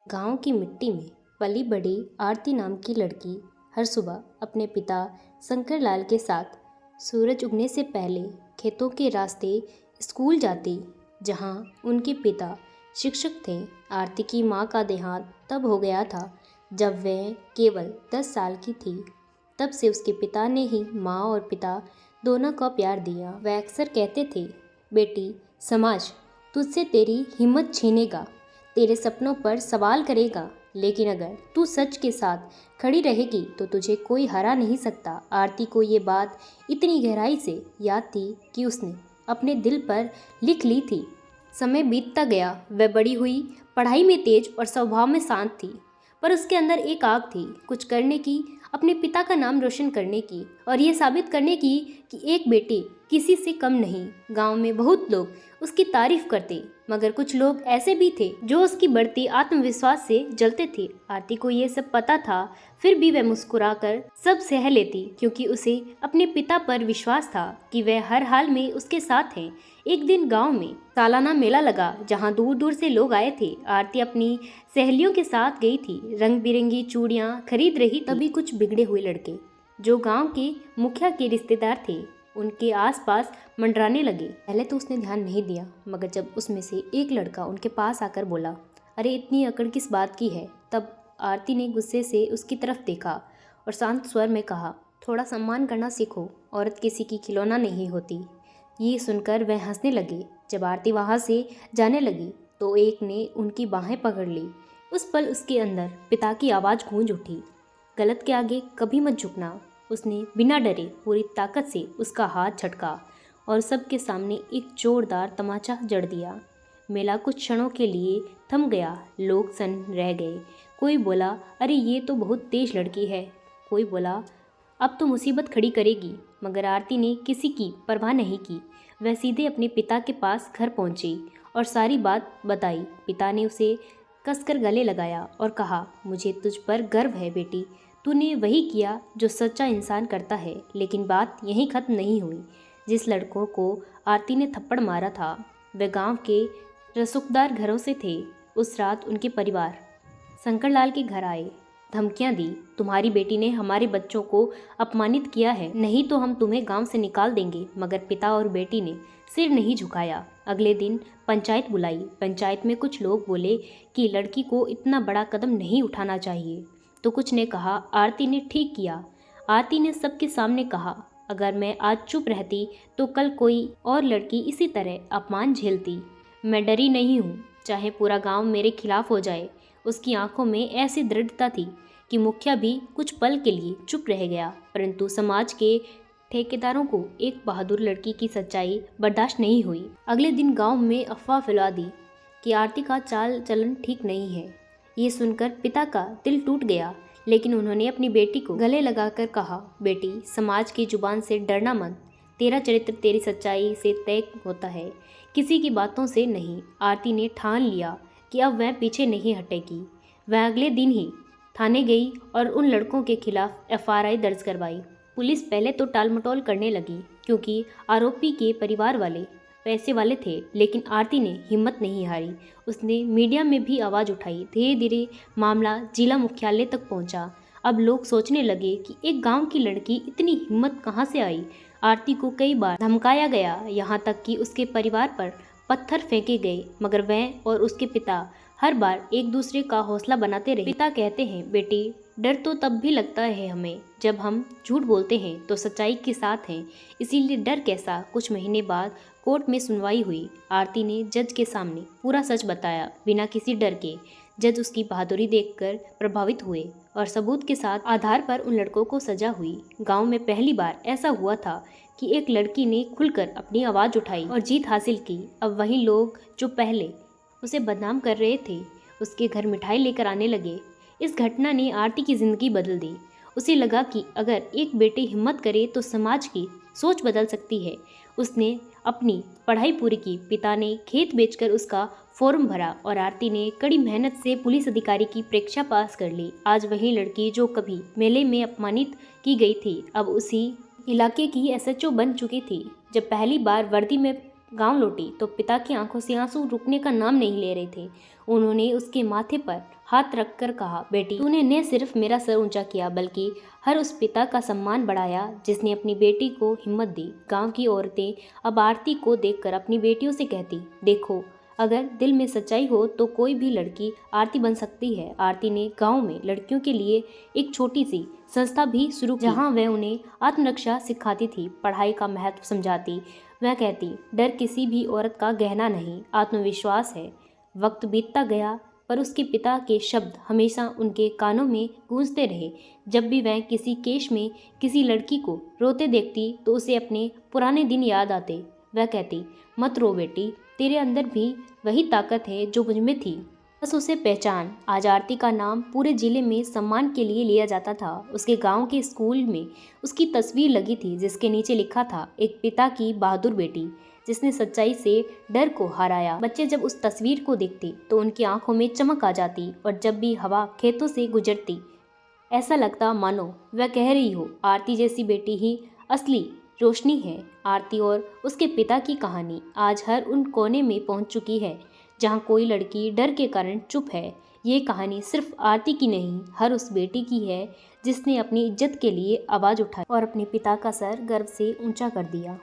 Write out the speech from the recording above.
गांव की मिट्टी में पली बड़ी आरती नाम की लड़की हर सुबह अपने पिता शंकर लाल के साथ सूरज उगने से पहले खेतों के रास्ते स्कूल जाती, जहां उनके पिता शिक्षक थे। आरती की मां का देहांत तब हो गया था जब वह केवल 10 साल की थी। तब से उसके पिता ने ही माँ और पिता दोनों को प्यार दिया। वह अक्सर कहते थे, बेटी, समाज तुझसे तेरी हिम्मत छीनेगा, तेरे सपनों पर सवाल करेगा, लेकिन अगर तू सच के साथ खड़ी रहेगी तो तुझे कोई हरा नहीं सकता। आरती को ये बात इतनी गहराई से याद थी कि उसने अपने दिल पर लिख ली थी। समय बीतता गया, वह बड़ी हुई, पढ़ाई में तेज और स्वभाव में शांत थी, पर उसके अंदर एक आग थी, कुछ करने की, अपने पिता का नाम रोशन करने की और ये साबित करने की कि एक बेटी किसी से कम नहीं। गांव में बहुत लोग उसकी तारीफ करते, मगर कुछ लोग ऐसे भी थे जो उसकी बढ़ती आत्मविश्वास से जलते थे। आरती को ये सब पता था, फिर भी वह मुस्कुराकर सब सह लेती, क्योंकि उसे अपने पिता पर विश्वास था कि वह हर हाल में उसके साथ हैं। एक दिन गांव में सालाना मेला लगा, जहां दूर दूर से लोग आए थे। आरती अपनी सहेलियों के साथ गई थी, रंग बिरंगी चूड़ियां खरीद रही थी। तभी कुछ बिगड़े हुए लड़के, जो गांव के मुखिया के रिश्तेदार थे, उनके आसपास मंडराने लगे। पहले तो उसने ध्यान नहीं दिया, मगर जब उसमें से एक लड़का उनके पास आकर बोला, अरे इतनी अकड़ किस बात की है, तब आरती ने गुस्से से उसकी तरफ देखा और शांत स्वर में कहा, थोड़ा सम्मान करना सीखो, औरत किसी की खिलौना नहीं होती। ये सुनकर वह हंसने लगे। जब आरती वहाँ से जाने लगी तो एक ने उनकी बाहें पकड़ ली। उस पल उसके अंदर पिता की आवाज़ गूंज उठी, गलत के आगे कभी मत झुकना। उसने बिना डरे पूरी ताकत से उसका हाथ झटका और सबके सामने एक जोरदार तमाचा जड़ दिया। मेला कुछ क्षणों के लिए थम गया, लोग सन्न रह गए। कोई बोला, अरे ये तो बहुत तेज लड़की है। कोई बोला, अब तो मुसीबत खड़ी करेगी। मगर आरती ने किसी की परवाह नहीं की। वह सीधे अपने पिता के पास घर पहुंची और सारी बात बताई। पिता ने उसे कसकर गले लगाया और कहा, मुझे तुझ पर गर्व है बेटी, तूने वही किया जो सच्चा इंसान करता है। लेकिन बात यहीं खत्म नहीं हुई। जिस लड़कों को आरती ने थप्पड़ मारा था, वे गांव के रसूखदार घरों से थे। उस रात उनके परिवार शंकरलाल के घर आए, धमकियां दी, तुम्हारी बेटी ने हमारे बच्चों को अपमानित किया है, नहीं तो हम तुम्हें गांव से निकाल देंगे। मगर पिता और बेटी ने सिर नहीं झुकाया। अगले दिन पंचायत बुलाई। पंचायत में कुछ लोग बोले कि लड़की को इतना बड़ा कदम नहीं उठाना चाहिए, तो कुछ ने कहा आरती ने ठीक किया। आरती ने सबके सामने कहा, अगर मैं आज चुप रहती तो कल कोई और लड़की इसी तरह अपमान झेलती। मैं डरी नहीं हूँ, चाहे पूरा गांव मेरे खिलाफ हो जाए। उसकी आंखों में ऐसी दृढ़ता थी कि मुखिया भी कुछ पल के लिए चुप रह गया, परंतु समाज के ठेकेदारों को एक बहादुर लड़की की सच्चाई बर्दाश्त नहीं हुई। अगले दिन गांव में अफवाह फैला दी कि आरती का चाल चलन ठीक नहीं है। ये सुनकर पिता का दिल टूट गया, लेकिन उन्होंने अपनी बेटी को गले लगाकर कहा, बेटी, समाज की जुबान से डरना मत। तेरा चरित्र तेरी सच्चाई से तय होता है, किसी की बातों से नहीं। आरती ने ठान लिया कि अब वह पीछे नहीं हटेगी। वह अगले दिन ही थाने गई और उन लड़कों के खिलाफ एफआईआर दर्ज करवाई। पुलिस पहले तो टालमटोल करने लगी, क्योंकि आरोपी के परिवार वाले पैसे वाले थे, लेकिन आरती ने हिम्मत नहीं हारी। उसने मीडिया में भी आवाज़ उठाई। धीरे धीरे मामला जिला मुख्यालय तक पहुंचा। अब लोग सोचने लगे कि एक गांव की लड़की इतनी हिम्मत कहां से आई। आरती को कई बार धमकाया गया, यहाँ तक कि उसके परिवार पर पत्थर फेंके गए, मगर वह और उसके पिता हर बार एक दूसरे का हौसला बनाते रहे। पिता कहते हैं, बेटी, डर तो तब भी लगता है हमें जब हम झूठ बोलते हैं तो सच्चाई के साथ हैं, इसीलिए डर कैसा। कुछ महीने बाद कोर्ट में सुनवाई हुई। आरती ने जज के सामने पूरा सच बताया, बिना किसी डर के। जज उसकी बहादुरी देखकर प्रभावित हुए और सबूत के साथ आधार पर उन लड़कों को सजा हुई। गांव में पहली बार ऐसा हुआ था कि एक लड़की ने खुलकर अपनी आवाज़ उठाई और जीत हासिल की। अब वही लोग जो पहले उसे बदनाम कर रहे थे, उसके घर मिठाई लेकर आने लगे। इस घटना ने आरती की ज़िंदगी बदल दी। उसे लगा कि अगर एक बेटी हिम्मत करे तो समाज की सोच बदल सकती है। उसने अपनी पढ़ाई पूरी की, पिता ने खेत बेचकर उसका फॉर्म भरा और आरती ने कड़ी मेहनत से पुलिस अधिकारी की परीक्षा पास कर ली। आज वही लड़की जो कभी मेले में अपमानित की गई थी, अब उसी इलाके की एसएचओ बन चुकी थी। जब पहली बार वर्दी में गांव लौटी तो पिता की आंखों से आंसू रुकने का नाम नहीं ले रहे थे। उन्होंने उसके माथे पर हाथ रखकर कहा, बेटी, तूने न सिर्फ मेरा सर ऊंचा किया बल्कि हर उस पिता का सम्मान बढ़ाया जिसने अपनी बेटी को हिम्मत दी। गांव की औरतें अब आरती को देखकर अपनी बेटियों से कहती, देखो, अगर दिल में सच्चाई हो तो कोई भी लड़की आरती बन सकती है। आरती ने गांव में लड़कियों के लिए एक छोटी सी संस्था भी शुरू की, जहां वह उन्हें आत्मरक्षा सिखाती थी, पढ़ाई का महत्व समझाती। वह कहती, डर किसी भी औरत का गहना नहीं, आत्मविश्वास है। वक्त बीतता गया पर उसके पिता के शब्द हमेशा उनके कानों में गूंजते रहे। जब भी वह किसी केस में किसी लड़की को रोते देखती तो उसे अपने पुराने दिन याद आते। वह कहती, मत रो बेटी, तेरे अंदर भी वही ताकत है जो मुझ में थी, बस उसे पहचान। आज आरती का नाम पूरे जिले में सम्मान के लिए लिया जाता था। उसके गांव के स्कूल में उसकी तस्वीर लगी थी जिसके नीचे लिखा था, एक पिता की बहादुर बेटी जिसने सच्चाई से डर को हराया। बच्चे जब उस तस्वीर को देखते तो उनकी आंखों में चमक आ जाती और जब भी हवा खेतों से गुजरती ऐसा लगता मानो वह कह रही हो, आरती जैसी बेटी ही असली रोशनी है। आरती और उसके पिता की कहानी आज हर उन कोने में पहुंच चुकी है जहां कोई लड़की डर के कारण चुप है। ये कहानी सिर्फ आरती की नहीं, हर उस बेटी की है जिसने अपनी इज्जत के लिए आवाज़ उठाई और अपने पिता का सर गर्व से ऊंचा कर दिया।